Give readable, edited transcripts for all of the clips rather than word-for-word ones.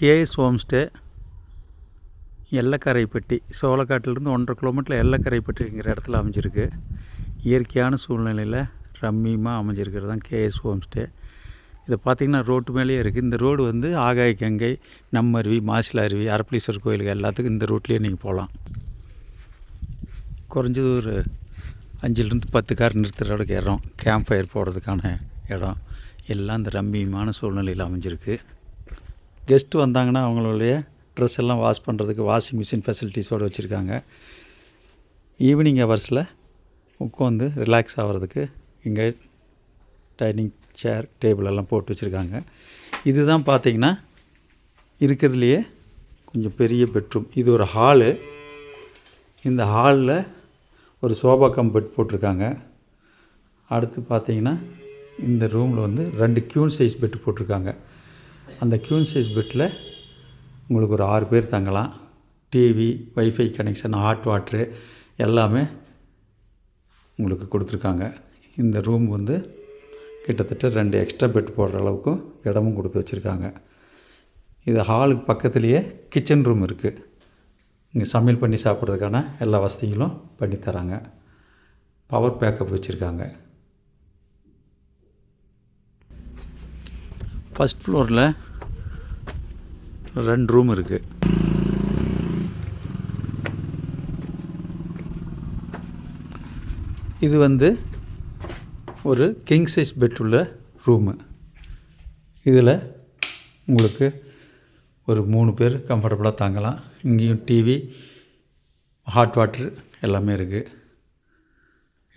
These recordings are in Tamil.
கேஎஸ் ஹோம் ஸ்டே எல்லக்கரைப்பட்டி, சோளக்காட்டிலேருந்து 1.5 கிலோமீட்டரில் எல்லக்கரைப்பட்டிங்கிற இடத்துல அமைஞ்சிருக்கு. இயற்கையான சூழ்நிலையில் ரம்மியமாக அமைஞ்சிருக்கிறது தான் கேஎஸ் ஹோம் ஸ்டே. இதை பார்த்திங்கன்னா ரோட்டு மேலேயே இருக்குது. இந்த ரோடு வந்து ஆகாய கங்கை, நம்மருவி, மாசிலா அருவி, அரப்பளீஸ்வரர் கோயிலுக்கு எல்லாத்துக்கும் இந்த ரூட்லேயே நீங்கள் போகலாம். குறைஞ்சது ஒரு 5லேருந்து 10 கார் நிறுத்துகிற அளவுக்கு இடம், கேம்ப் ஃபயர் போடுறதுக்கான இடம் எல்லாம் இந்த ரம்மியமான சூழ்நிலையில் அமைஞ்சிருக்கு. கெஸ்ட்டு வந்தாங்கன்னா அவங்களுடைய ட்ரெஸ் எல்லாம் வாஷ் பண்ணுறதுக்கு வாஷிங் மிஷின் ஃபெசிலிட்டிஸோடு வச்சுருக்காங்க. ஈவினிங் ஹவர்ஸில் உட்காந்து ரிலாக்ஸ் ஆகிறதுக்கு இங்கே டைனிங் சேர், டேபிள் எல்லாம் போட்டு வச்சுருக்காங்க. இது தான் பார்த்திங்கன்னா இருக்கிறதுலையே கொஞ்சம் பெரிய பெட்ரூம். இது ஒரு ஹாலு. இந்த ஹாலில் ஒரு சோபா கம் பெட் போட்டிருக்காங்க. அடுத்து பார்த்திங்கன்னா இந்த ரூமில் வந்து 2 க்யூன் சைஸ் பெட்டு போட்டிருக்காங்க. அந்த க்யூன் சைஸ் பெட்டில் உங்களுக்கு ஒரு 6 பேர் தங்கலாம். TV, wifi connection, hot water எல்லாமே உங்களுக்கு கொடுத்துருக்காங்க. இந்த ரூம் வந்து கிட்டத்தட்ட 2 எக்ஸ்ட்ரா பெட் போடுற அளவுக்கும் இடமும் கொடுத்து வச்சுருக்காங்க. இது ஹாலுக்கு பக்கத்துலேயே கிச்சன் ரூம் இருக்குது. இங்கே சமையல் பண்ணி சாப்பிட்றதுக்கான எல்லா வசதிகளும் பண்ணித்தராங்க. பவர் பேக்கப் வச்சுருக்காங்க. ஃபஸ்ட் ஃப்ளோரில் 2 ரூம் இருக்குது. இது வந்து ஒரு கிங் சைஸ் பெட் உள்ள ரூமு. இதில் உங்களுக்கு ஒரு 3 பேர் கம்ஃபர்டபுளாக தாங்கலாம். இங்கேயும் டிவி, ஹாட் வாட்ரு எல்லாமே இருக்குது.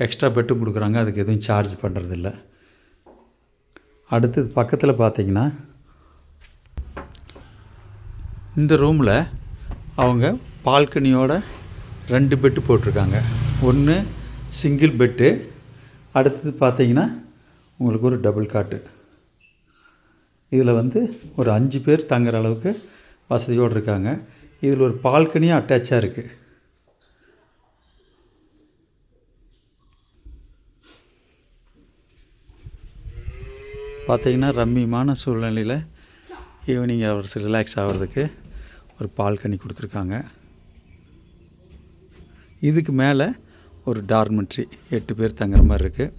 எக்ஸ்ட்ரா பெட்டும் கொடுக்குறாங்க. அதுக்கு எதுவும் சார்ஜ் பண்ணுறதில்ல. அடுத்து பக்கத்தில் பார்த்திங்கன்னா இந்த ரூமில் அவங்க பால்கனியோட 2 பெட்டு போட்டிருக்காங்க. ஒன்று சிங்கிள் பெட்டு, அடுத்தது பார்த்திங்கன்னா உங்களுக்கு ஒரு டபுள் காட்டு. இதில் வந்து ஒரு 5 பேர் தங்குற அளவுக்கு வசதியோடு இருக்காங்க. இதில் ஒரு பால்கனியும் அட்டாச்சாக இருக்குது. பார்த்திங்கன்னா ரம்மியமான சூழ்நிலையில் ஈவினிங் ஹவர்ஸ் ரிலாக்ஸ் ஆகிறதுக்கு ஒரு பால்கனி கொடுத்துருக்காங்க. இதுக்கு மேலே ஒரு டார்மெட்ரி 8 பேர் தங்குற மாதிரி இருக்குது.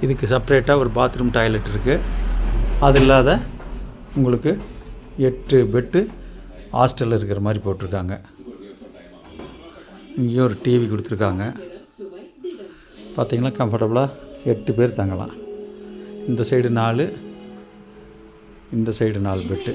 இதுக்கு செப்ரேட்டாக ஒரு பாத்ரூம், டாய்லெட் இருக்குது. அது இல்லாத உங்களுக்கு 8 பெட்டு ஹாஸ்டலில் இருக்கிற மாதிரி போட்டிருக்காங்க. இங்கேயும் ஒரு டிவி கொடுத்துருக்காங்க. பார்த்திங்கன்னா கம்ஃபர்டபுளாக 8 பேர் தங்கலாம். இந்த சைடு 4, இந்த சைடு 4 பெட்டு.